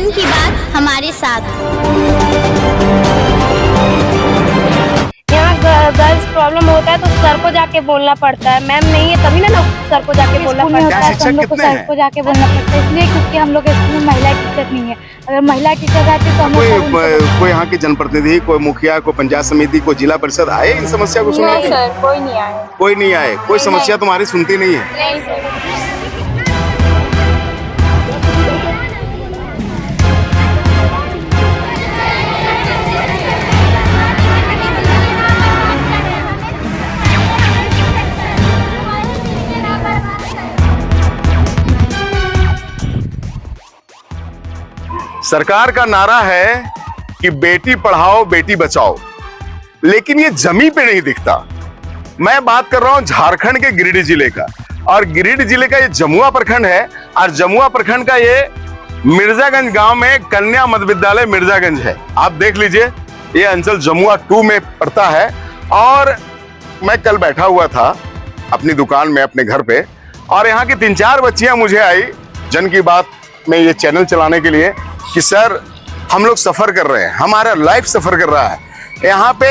जन की बात हमारे साथ। यहाँ गर्ल्स प्रॉब्लम होता है तो सर को जाके बोलना पड़ता है। मैम नहीं है तभी ना सर को जाके बोलना पड़ता है। हम लोग को सर को जाके बोलना पड़ता है, इसलिए क्योंकि हम लोग स्कूल में महिला टीचर नहीं है। अगर महिला टीचर रहती तो हम लोग कोई यहाँ के जनप्रतिनिधि, कोई मुखिया, कोई पंचायत समिति, कोई जिला परिषद आए इन समस्या को सुनने? नहीं सर, कोई नहीं आया। कोई नहीं आए? कोई समस्या तुम्हारी सुनती नहीं है? नहीं सर। सरकार का नारा है कि बेटी पढ़ाओ बेटी बचाओ, लेकिन ये जमीन पे नहीं दिखता। मैं बात कर रहा हूं झारखंड के गिरिडीह जिले का, और गिरिडीह जिले का ये जमुआ प्रखंड है, और जमुआ प्रखंड का ये मिर्जागंज गांव में कन्या मध्य विद्यालय मिर्जागंज है। आप देख लीजिए, ये अंचल जमुआ 2 में पड़ता है। और मैं कल बैठा हुआ था अपनी दुकान में अपने घर पे, और यहाँ की 3-4 बच्चियां मुझे आई जन की बात में ये चैनल चलाने के लिए कि सर हम लोग सफर कर रहे हैं, हमारा लाइफ सफर कर रहा है। यहाँ पे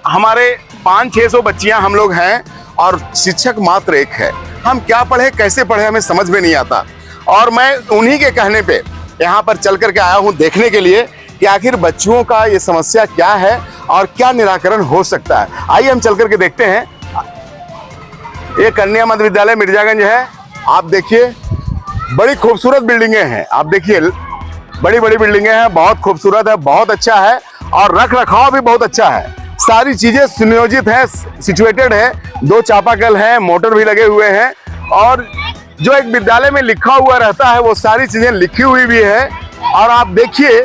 हमारे 500-600 बच्चियां हम लोग हैं और शिक्षक मात्र एक है। हम क्या पढ़े, कैसे पढ़े, हमें समझ में नहीं आता। और मैं उन्हीं के कहने पे यहाँ पर चल करके आया हूँ देखने के लिए कि आखिर बच्चों का ये समस्या क्या है और क्या निराकरण हो सकता है। आइए हम चल करके देखते हैं। ये कन्या मध्य विद्यालय मिर्जागंज है। आप देखिए, बड़ी खूबसूरत बिल्डिंगें हैं। आप देखिए, बड़ी बड़ी बिल्डिंगें हैं, बहुत खूबसूरत है, बहुत अच्छा है, और रख रखाव भी बहुत अच्छा है। सारी चीजें सुनियोजित है, सिचुएटेड है। 2 चापाकल है, मोटर भी लगे हुए हैं, और जो एक विद्यालय में लिखा हुआ रहता है वो सारी चीजें लिखी हुई भी है। और आप देखिए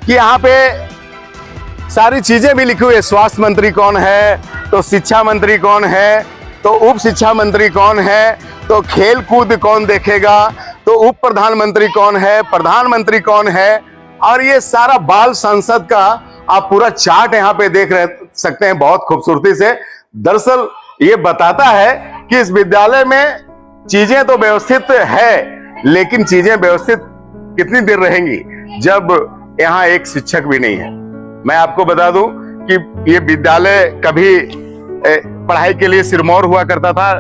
कि यहाँ पे सारी चीजें भी लिखी हुई है। स्वास्थ्य मंत्री कौन है, तो शिक्षा मंत्री कौन है, तो उप शिक्षा मंत्री कौन है, तो खेल कूद कौन देखेगा, तो उप प्रधानमंत्री कौन है, प्रधानमंत्री कौन है, और ये सारा बाल संसद का आप पूरा चार्ट यहाँ पे देख सकते हैं बहुत खूबसूरती से। दरअसल ये बताता है कि इस विद्यालय में चीजें तो व्यवस्थित है, लेकिन चीजें व्यवस्थित कितनी देर रहेंगी जब यहाँ एक शिक्षक भी नहीं है। मैं आपको बता दूं कि ये विद्यालय कभी पढ़ाई के लिए सिरमौर हुआ करता था।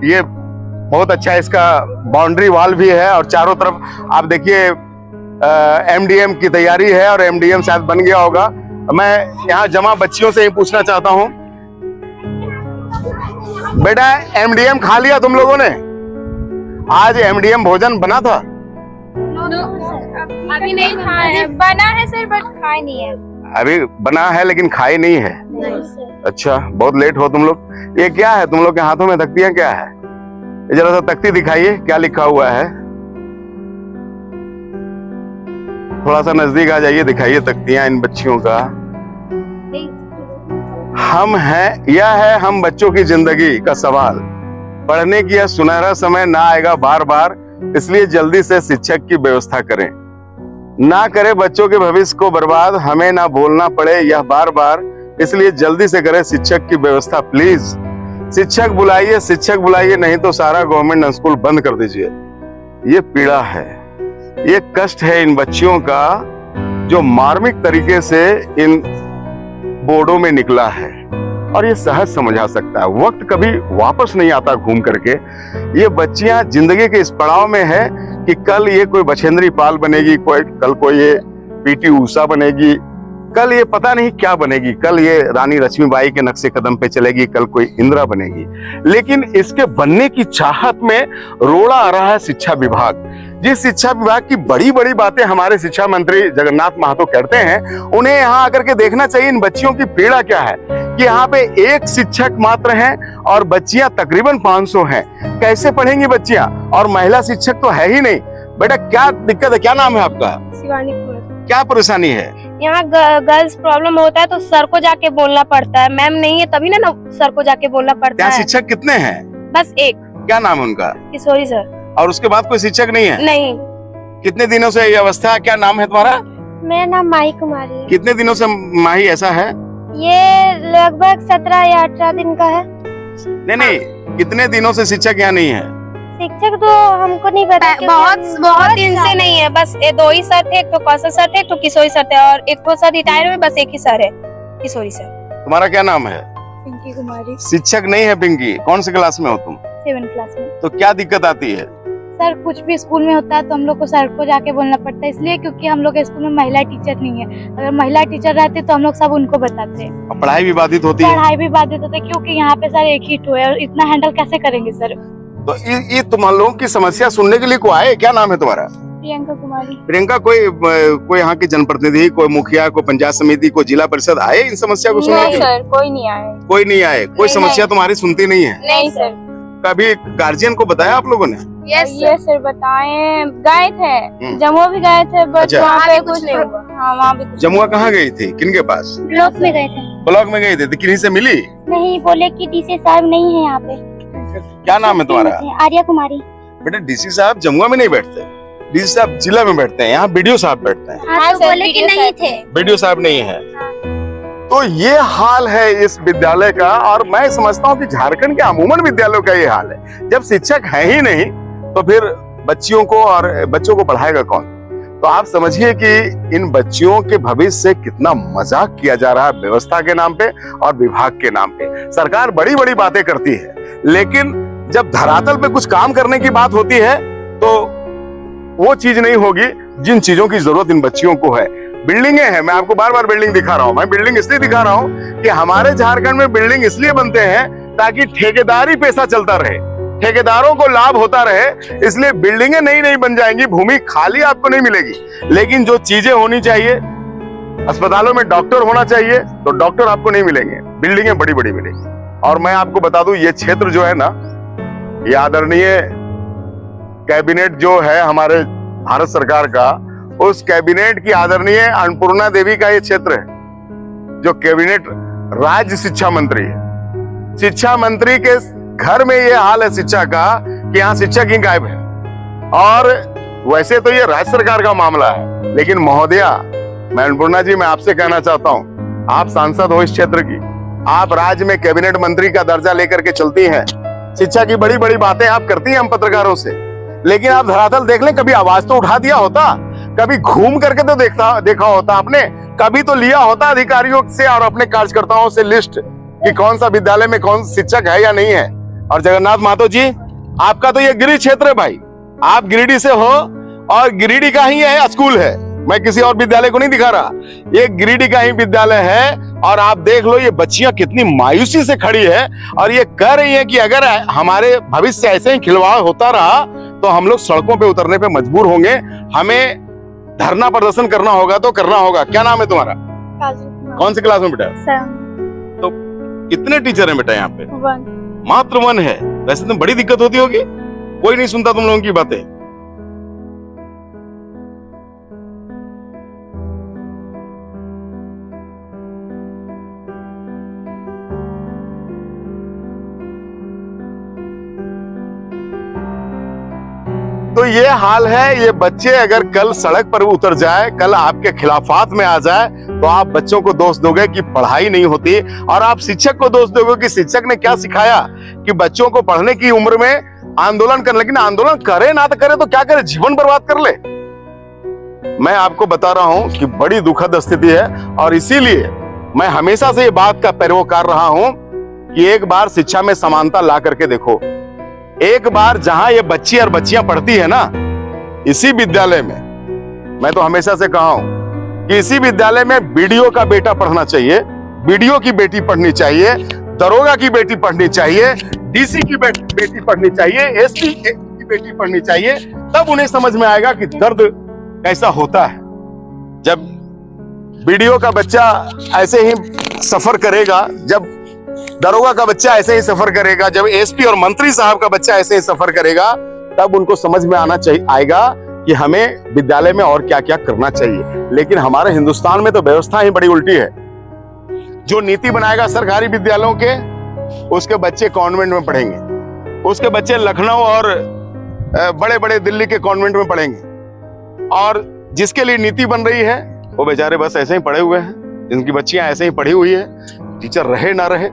ये बहुत अच्छा इसका बाउंड्री वॉल भी है, और चारों तरफ आप देखिए एमडीएम की तैयारी है, और एमडीएम शायद बन गया होगा। मैं यहाँ जमा बच्चियों से ही पूछना चाहता हूँ, बेटा एमडीएम खा लिया तुम लोगों ने? आज एमडीएम भोजन बना था? अभी नहीं खाया है। बना है सर, बट खाए नहीं है। अभी बना है लेकिन खाई नहीं है? नहीं सर। अच्छा, बहुत लेट हो तुम लोग। ये क्या है तुम लोग के हाथों में? तख्तियां क्या है? जरा सा तख्ती दिखाइए, क्या लिखा हुआ है? थोड़ा सा नजदीक आ जाइए, दिखाइए तख्तियां इन बच्चियों का। हम हैं, यह है हम बच्चों की जिंदगी का सवाल। पढ़ने की यह सुनहरा समय ना आएगा बार बार, इसलिए जल्दी से शिक्षक की व्यवस्था करें। ना करें बच्चों के भविष्य को बर्बाद, हमें ना बोलना पड़े यह बार बार, इसलिए जल्दी से करें शिक्षक की व्यवस्था प्लीज। शिक्षक बुलाइए, नहीं तो सारा गवर्नमेंट स्कूल बंद कर दीजिए। ये पीड़ा है, ये कष्ट है इन बच्चियों का, जो मार्मिक तरीके से इन बोर्डों में निकला है, और ये सहज समझा सकता है। वक्त कभी वापस नहीं आता घूम करके। ये बच्चियां जिंदगी के इस पड़ाव में है कि कल ये कोई बछेंद्री पाल बनेगी, कल कोई ये पीटी ऊषा बनेगी, कल ये पता नहीं क्या बनेगी, कल ये रानी लक्ष्मीबाई के नक्शे कदम पे चलेगी, कल कोई इंदिरा बनेगी। लेकिन इसके बनने की चाहत में रोड़ा आ रहा है शिक्षा विभाग। जिस शिक्षा विभाग की बड़ी बड़ी बातें हमारे शिक्षा मंत्री जगन्नाथ महतो करते हैं, उन्हें यहाँ आकर के देखना चाहिए इन बच्चियों की पीड़ा क्या है कि यहाँ पे एक शिक्षक मात्र हैं और बच्चियां तकरीबन 500 हैं। कैसे पढ़ेंगी बच्चियां? और महिला शिक्षक तो है ही नहीं। बेटा क्या दिक्कत है, क्या नाम है आपका? शिवानी कुमार। क्या परेशानी है? यहाँ गर्ल्स प्रॉब्लम होता है तो सर को जाके बोलना पड़ता है। मैम नहीं है तभी ना सर को जाके बोलना पड़ता है। शिक्षक कितने हैं? बस एक। क्या नाम है उनका? किशोरी सर। और उसके बाद कोई शिक्षक नहीं है? नहीं। कितने दिनों से ये अवस्था है? क्या नाम है तुम्हारा? मेरा नाम माही कुमारी है। कितने दिनों से माही ऐसा है? ये लगभग 17 या 18 दिन का है। नहीं, कितने दिनों से शिक्षक यहाँ नहीं है? शिक्षक तो हमको नहीं पता, बहुत दिन से नहीं है। बस ये 2 ही सर थे, एक तो कौशल सर थे, एक तो किशोरी सर थे, और एक तो सर रिटायर हुए, बस एक ही सर है किशोरी सर। तुम्हारा क्या नाम है? पिंकी कुमारी। शिक्षक नहीं है पिंकी, कौन सी क्लास में हो तुम? 7th क्लास में। तो क्या दिक्कत आती है? सर कुछ भी स्कूल में होता है तो हम लोग को सर को जाके बोलना पड़ता है, इसलिए क्योंकि हम लोग के स्कूल में महिला टीचर नहीं है। अगर महिला टीचर रहते तो हम लोग सब उनको बताते। अब पढ़ाई भी बाधित होती है। पढ़ाई भी बाधित होती है क्योंकि यहाँ पे सर एक ही ठो है और इतना हैंडल कैसे करेंगे सर। तो ये तुम लोगों की समस्या सुनने के लिए को आए? क्या नाम है तुम्हारा? प्रियंका कुमारी। प्रियंका, कोई यहाँ की जनप्रतिनिधि, कोई मुखिया, कोई पंचायत समिति, कोई जिला परिषद आए इन समस्या को सुनने के लिए? सर कोई नहीं आए। कोई नहीं आए? कोई समस्या तुम्हारी सुनती नहीं है? नहीं सर। कभी गार्जियन को बताया आप लोगों ने? यस सर बताए, गए थे जम्मू भी गए थे, बट अच्छा। वहाँ पे कुछ नहीं हुआ। हाँ वहाँ पे जमुआ कहाँ गई थी, किनके पास? ब्लॉक में गए थे। ब्लॉक में गई थी, तो किन्हीं से मिली? नहीं, बोले कि डीसी साहब नहीं है यहाँ पे। क्या नाम है तुम्हारा? आर्या कुमारी। बेटा डीसी साहब जमुआ में नहीं बैठते, डीसी साहब जिला में बैठते हैं, यहाँ बीडीओ साहब बैठते हैं। हाँ, तो सर, बोले कि नहीं थे। बीडीओ साहब नहीं है। तो ये हाल है इस विद्यालय का, और मैं समझता हूँ कि झारखंड के अमूमन विद्यालयों का ये हाल है। जब शिक्षक है ही नहीं तो फिर बच्चियों को और बच्चों को पढ़ाएगा कौन? तो आप समझिए कि इन बच्चियों के भविष्य से कितना मजाक किया जा रहा है व्यवस्था के नाम पे और विभाग के नाम पे। सरकार बड़ी बड़ी बातें करती है, लेकिन जब धरातल पे कुछ काम करने की बात होती है तो वो चीज नहीं होगी जिन चीजों की जरूरत इन बच्चियों को है। बिल्डिंगें हैं, मैं आपको बार बार बिल्डिंग दिखा रहा हूं। मैं बिल्डिंग इसलिए दिखा रहा हूं कि हमारे झारखंड में बिल्डिंग इसलिए बनते हैं ताकि ठेकेदारी पैसा चलता रहे, ठेकेदारों को लाभ होता रहे, इसलिए बिल्डिंगें नई नई बन जाएंगी, भूमि खाली आपको नहीं मिलेगी। लेकिन जो चीजें होनी चाहिए, अस्पतालों में डॉक्टर होना चाहिए, तो डॉक्टर आपको नहीं मिलेंगे, बिल्डिंगें बड़ी बड़ी मिलेंगी। और मैं आपको बता दूं, ये क्षेत्र जो है ना, ये आदरणीय कैबिनेट जो है हमारे भारत सरकार का, उस कैबिनेट की आदरणीय अन्नपूर्णा देवी का ये क्षेत्र है, जो कैबिनेट राज्य शिक्षा मंत्री है। शिक्षा मंत्री के घर में ये हाल है शिक्षा का कि यहाँ शिक्षक ही गायब है। और वैसे तो ये राज्य सरकार का मामला है, लेकिन महोदया, मैं अन्नपूर्णा जी, मैं आपसे कहना चाहता हूँ, आप सांसद हो इस क्षेत्र की, आप राज्य में कैबिनेट मंत्री का दर्जा लेकर के चलती हैं, शिक्षा की बड़ी बड़ी बातें आप करती हैं हम पत्रकारों से, लेकिन आप धरातल देख लें, कभी आवाज तो उठा दिया होता, कभी घूम करके तो देखा होता आपने, कभी तो लिया होता अधिकारियों से और अपने कार्यकर्ताओं से लिस्ट कि कौन सा विद्यालय में कौन शिक्षक है या नहीं है। और जगन्नाथ महतो जी, आपका तो ये गिरिडीह क्षेत्र है भाई, आप गिरिडीह से हो और गिरिडीह का ही है स्कूल है, मैं किसी और विद्यालय को नहीं दिखा रहा, ये गिरिडीह का ही विद्यालय है। और आप देख लो ये बच्चियां कितनी मायूसी से खड़ी है और ये कह रही है कि अगर हमारे भविष्य से ऐसे ही खिलवाड़ होता रहा तो हम लोग सड़कों पे उतरने पे मजबूर होंगे, हमें धरना प्रदर्शन करना होगा तो करना होगा। क्या नाम है तुम्हारा? कौन सी क्लास में बेटा? तो कितने टीचर हैं बेटा यहाँ पे? 1। मात्र 1 है। वैसे तो बड़ी दिक्कत होती होगी, कोई नहीं सुनता तुम लोगों की बातें। तो ये हाल है। ये बच्चे अगर कल सड़क पर उतर जाए, कल आपके खिलाफात में आ जाए, तो आप बच्चों को दोष दोगे कि पढ़ाई नहीं होती, और आप शिक्षक को दोष दोगे कि शिक्षक ने क्या सिखाया कि बच्चों को पढ़ने की उम्र में आंदोलन कर। लेकिन आंदोलन करे ना तो करे तो क्या करे, जीवन बर्बाद कर ले। मैं आपको बता रहा हूं कि बड़ी दुखद स्थिति है, और इसीलिए मैं हमेशा से ये बात का पैरोकार रहा हूं कि एक बार शिक्षा में समानता ला करके देखो। एक बार जहां ये बच्ची और बच्चियां पढ़ती है ना, इसी विद्यालय में, मैं तो हमेशा से कहा हूं कि इसी विद्यालय में बीडीओ का बेटा पढ़ना चाहिए, बीडीओ की बेटी पढ़नी चाहिए, दरोगा की बेटी पढ़नी चाहिए, डीसी की बेटी पढ़नी चाहिए, एसपी की बेटी पढ़नी चाहिए। तब उन्हें समझ में आएगा कि दर्द कैसा होता है। जब बीडीओ का बच्चा ऐसे ही सफर करेगा, जब दरोगा का बच्चा ऐसे ही सफर करेगा, जब एसपी और मंत्री साहब का बच्चा ऐसे ही सफर करेगा, तब उनको समझ में आएगा कि हमें विद्यालय में और क्या क्या करना चाहिए। लेकिन हमारे हिंदुस्तान में तो व्यवस्था ही बड़ी उल्टी है। जो नीति बनाएगा सरकारी विद्यालयों के, उसके बच्चे कॉन्वेंट में पढ़ेंगे, उसके बच्चे लखनऊ और बड़े बड़े दिल्ली के कॉन्वेंट में पढ़ेंगे, और जिसके लिए नीति बन रही है वो बेचारे बस ऐसे ही पढ़े हुए हैं, जिनकी बच्चियां ऐसे ही पढ़ी हुई है, टीचर रहे ना रहे।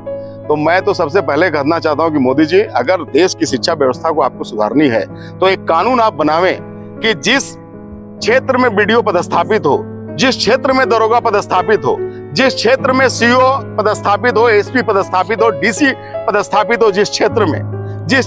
तो मैं तो सबसे पहले कहना चाहता हूं कि मोदी जी, अगर देश की शिक्षा व्यवस्था को आपको सुधारनी है तो एक कानून आप बनावें कि जिस क्षेत्र में बीडीओ पदस्थापित हो, जिस क्षेत्र में दरोगा पदस्थापित हो, जिस क्षेत्र में सीओ पदस्थापित हो, एसपी पदस्थापित हो, डीसी पदस्थापित हो, जिस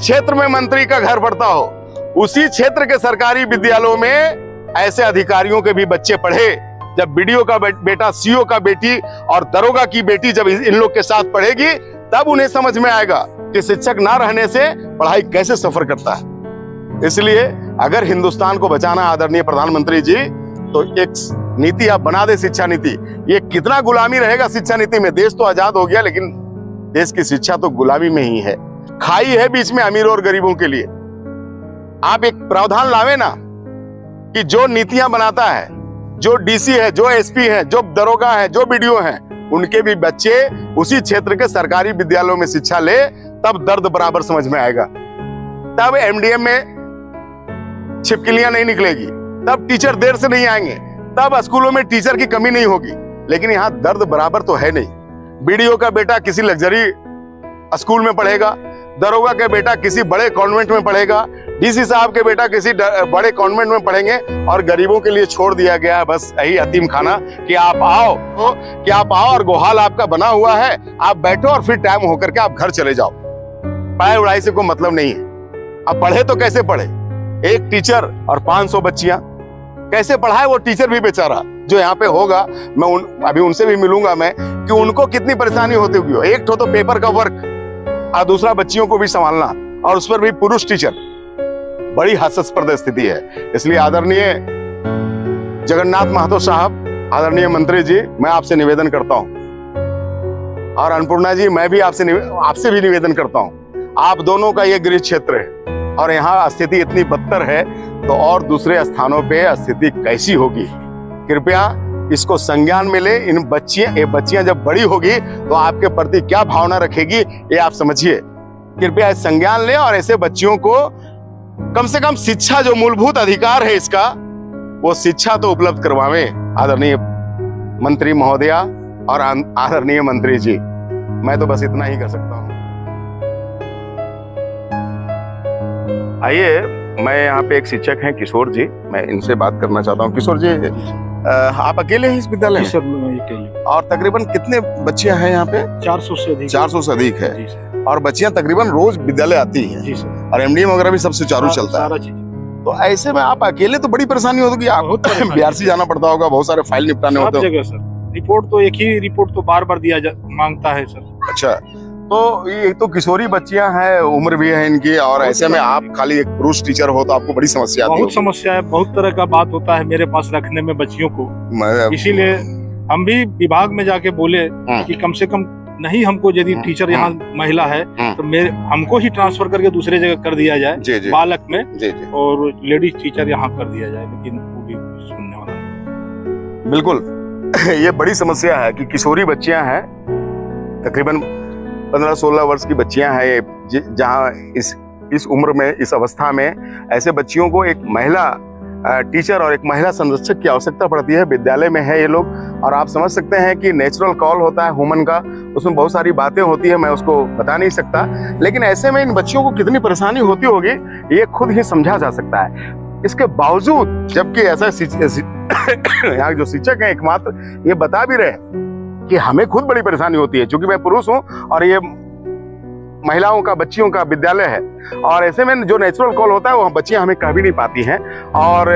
क्षेत्र में मंत्री का घर पड़ता हो, उसी क्षेत्र के सरकारी विद्यालयों में ऐसे अधिकारियों के भी बच्चे पढ़े। जब बीडीओ का बेटा, सीओ का बेटी और दरोगा की बेटी जब इन लोग के साथ पढ़ेगी, तब उन्हें समझ में आएगा कि शिक्षक ना रहने से पढ़ाई कैसे सफर करता है। इसलिए अगर हिंदुस्तान को बचाना आदरणीय प्रधानमंत्री जी, तो एक नीति आप बना दे, शिक्षा नीति। ये कितना गुलामी रहेगा शिक्षा नीति में? देश तो आजाद हो गया, लेकिन देश की शिक्षा तो गुलामी में ही है। खाई है बीच में अमीरों और गरीबों के लिए। आप एक प्रावधान लावे ना कि जो नीतियां बनाता है, जो डीसी है, जो एसपी है, जो दरोगा है, जो बीडीओ है, उनके भी बच्चे उसी क्षेत्र के सरकारी विद्यालयों में शिक्षा ले, तब दर्द बराबर समझ में आएगा। तब एमडीएम में छिपकलियां नहीं निकलेगी, तब टीचर देर से नहीं आएंगे, तब स्कूलों में टीचर की कमी नहीं होगी। लेकिन यहाँ दर्द बराबर तो है नहीं। बीडीओ का बेटा किसी लग्जरी स्कूल में पढ़ेगा, दरोगा का बेटा किसी बड़े कॉन्वेंट में पढ़ेगा, डीसी साहब के बेटा किसी बड़े कॉन्वेंट में पढ़ेंगे, और गरीबों के लिए छोड़ दिया गया है बस यही यतीम खाना कि आप आओ और गोहाल आपका बना हुआ है, आप बैठो और फिर टाइम होकर के आप घर चले जाओ। पढ़ाई उड़ाई से कोई मतलब नहीं है। अब पढ़े तो कैसे पढ़े? एक टीचर और 500 बच्चियां कैसे पढ़ाए वो टीचर भी बेचारा जो यहाँ पे होगा। मैं अभी उनसे भी मिलूंगा मैं कि उनको कितनी परेशानी होती होगी। एक तो पेपर का वर्क और दूसरा बच्चियों को भी संभालना, और उस पर भी पुरुष टीचर। बड़ी हास्यास्पद स्थिति है। इसलिए आदरणीय जगन्नाथ महतो साहब, आदरणीय मंत्री जी, मैं आपसे निवेदन करता हूं, और अन्नपूर्णा जी, मैं भी आपसे भी निवेदन करता हूं। आप दोनों का ये गृह क्षेत्र है और यहाँ स्थिति इतनी बदतर है, तो और दूसरे स्थानों पे स्थिति कैसी होगी? कृपया इसको संज्ञान में ले। ये बच्चियां जब बड़ी होगी तो आपके प्रति क्या भावना रखेगी, ये आप समझिए। कृपया इस संज्ञान ले और ऐसे बच्चियों को कम से कम शिक्षा, जो मूलभूत अधिकार है इसका, वो शिक्षा तो उपलब्ध करवावें। आदरणीय मंत्री महोदया और आदरणीय मंत्री जी, मैं तो बस इतना ही कर सकता हूँ। आइए, मैं यहाँ पे एक शिक्षक हैं किशोर जी, मैं इनसे बात करना चाहता हूँ। किशोर जी, आप अकेले हैं इस विद्यालय में? सर, मैं अकेले। और तकरीबन कितने बच्चियां हैं यहाँ पे? 400 से अधिक। 400 से अधिक है। जी सर। और बच्चियां तकरीबन रोज विद्यालय आती हैं। जी सर। और एमडीएम वगैरह भी सब सुचारू चलता है। सारा चीज। तो ऐसे में आप अकेले तो बड़ी परेशानी होगी। आप बीआरसी जाना पड़ता होगा, बहुत सारे फाइल निपटाने होते हैं। सब जगह सर। रिपोर्ट तो एक ही रिपोर्ट तो बार बार मांगता है सर। अच्छा, तो ये तो किशोरी बच्चियां हैं, उम्र भी है इनकी, और ऐसे में आप खाली एक पुरुष टीचर हो तो आपको बड़ी समस्या आती है। बहुत समस्या है, बहुत तरह का बात होता है मेरे पास रखने में बच्चियों को। इसीलिए हम भी विभाग में जाके बोले कि कम से कम नहीं, हमको यदि टीचर यहाँ महिला है तो हमको ही ट्रांसफर करके दूसरे जगह कर दिया जाए, बालक में, और लेडीज टीचर यहाँ कर दिया जाए। लेकिन वो भी सुनने वाला नहीं। बिल्कुल, ये बड़ी समस्या है कि किशोरी बच्चियां हैं, तकरीबन 15-16 वर्ष की बच्चियां हैं, जहां इस उम्र में, इस अवस्था में ऐसे बच्चियों को एक महिला टीचर और एक महिला संरक्षक की आवश्यकता पड़ती है। विद्यालय में है ये लोग, और आप समझ सकते हैं कि नेचुरल कॉल होता है ह्यूमन का, उसमें बहुत सारी बातें होती है, मैं उसको बता नहीं सकता। लेकिन ऐसे में इन बच्चियों को कितनी परेशानी होती होगी, ये खुद ही समझा जा सकता है। इसके बावजूद, जबकि ऐसा यहाँ जो शिक्षक है एकमात्र, ये बता भी रहे कि हमें खुद बड़ी परेशानी होती है, क्योंकि मैं पुरुष हूं और ये महिलाओं का, बच्चियों का विद्यालय है। और ऐसे में जो नेचुरल कॉल होता है वो बच्चियां हमें कह भी नहीं पाती हैं, और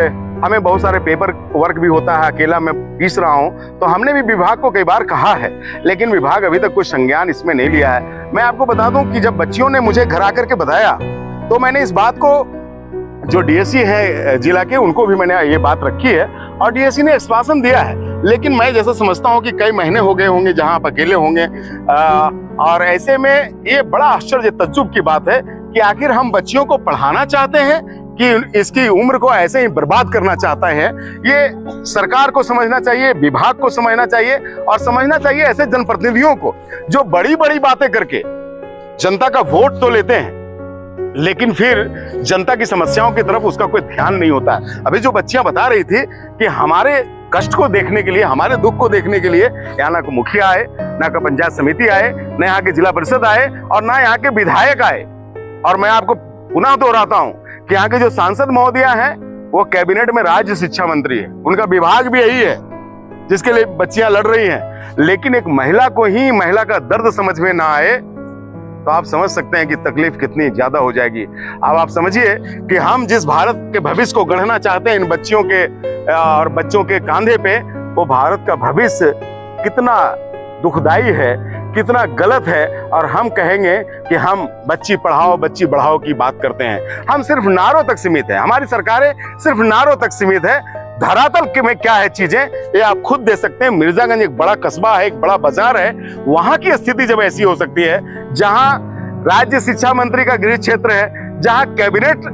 हमें बहुत सारे पेपर वर्क भी होता है। अकेला मैं पीस रहा हूं, तो हमने भी विभाग को कई बार कहा है, लेकिन विभाग अभी तक कोई संज्ञान इसमें नहीं लिया है। मैं आपको बता दूं कि जब बच्चियों ने मुझे घर आकर के बताया, तो मैंने इस बात को, जो डीएससी है जिला के, उनको भी मैंने ये बात रखी है, और डीएससी ने आश्वासन दिया है। लेकिन मैं जैसा समझता हूं कि कई महीने हो गए होंगे जहां आप अकेले होंगे, और ऐसे में ये बड़ा आश्चर्य तज्जुब की बात है कि आखिर हम बच्चियों को पढ़ाना चाहते हैं कि इसकी उम्र को ऐसे ही बर्बाद करना चाहता है। ये सरकार को समझना चाहिए, विभाग को समझना चाहिए, और समझना चाहिए ऐसे जनप्रतिनिधियों को जो बड़ी बड़ी बातें करके जनता का वोट तो लेते हैं, लेकिन फिर जनता की समस्याओं की तरफ उसका कोई ध्यान नहीं होता है। अभी जो बच्चियां बता रही थी कि हमारे कष्ट को देखने के लिए, हमारे दुख को देखने के लिए यहाँ ना कोई मुखिया आए, ना कोई पंचायत समिति आए, ना यहाँ के जिला परिषद आए और ना यहाँ के विधायक आए। और मैं आपको पुनः दोहराता हूँ कि यहाँ के जो सांसद महोदया हैं वो कैबिनेट में राज्य शिक्षा मंत्री है, उनका विभाग भी यही है जिसके लिए बच्चियां लड़ रही हैं। लेकिन एक महिला को ही महिला का दर्द समझ में ना आए तो आप समझ सकते हैं कि तकलीफ कितनी ज्यादा हो जाएगी। अब आप समझिए कि हम जिस भारत के भविष्य को गढ़ना चाहते हैं इन बच्चियों के और बच्चों के कांधे पे, वो भारत का भविष्य कितना दुखदाई है, कितना गलत है। और हम कहेंगे कि हम बच्ची पढ़ाओ बच्ची बढ़ाओ की बात करते हैं। हम सिर्फ नारों तक सीमित है, हमारी सरकारें सिर्फ नारों तक सीमित है। धरातल के में क्या है चीजें ये आप खुद दे सकते हैं। मिर्जागंज एक बड़ा कस्बा है, एक बड़ा बाजार है, वहां की स्थिति जब ऐसी हो सकती है, जहां राज्य शिक्षा मंत्री का गृह क्षेत्र है, जहां कैबिनेट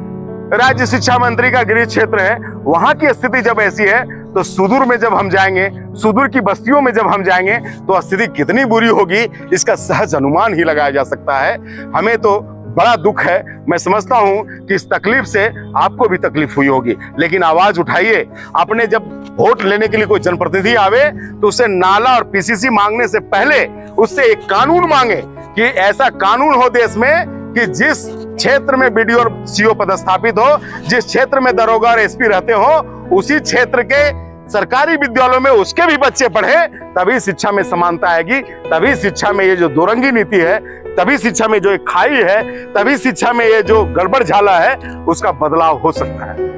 राज्य शिक्षा मंत्री का गृह क्षेत्र है, वहां की स्थिति जब ऐसी है तो सुदूर में जब हम जाएंगे, सुदूर की बस्तियों में जब हम जाएंगे तो स्थिति कितनी बुरी होगी इसका सहज अनुमान ही लगाया जा सकता है। हमें तो बड़ा दुख है, मैं समझता हूं कि इस तकलीफ से आपको भी तकलीफ हुई होगी, लेकिन आवाज उठाइए। आपने जब वोट लेने के लिए कोई जनप्रतिनिधि आवे तो उससे नाला और पीसीसी मांगने से पहले उससे एक कानून मांगे कि ऐसा कानून हो देश में कि जिस क्षेत्र में बीडीओ और सीओ पदस्थापित हो, जिस क्षेत्र में दरोगा और एसपी रहते हो, उसी क्षेत्र के सरकारी विद्यालयों में उसके भी बच्चे पढ़े, तभी शिक्षा में समानता आएगी, तभी शिक्षा में ये जो दोरंगी नीति है, तभी शिक्षा में जो एक खाई है, तभी शिक्षा में ये जो गड़बड़ झाला है उसका बदलाव हो सकता है।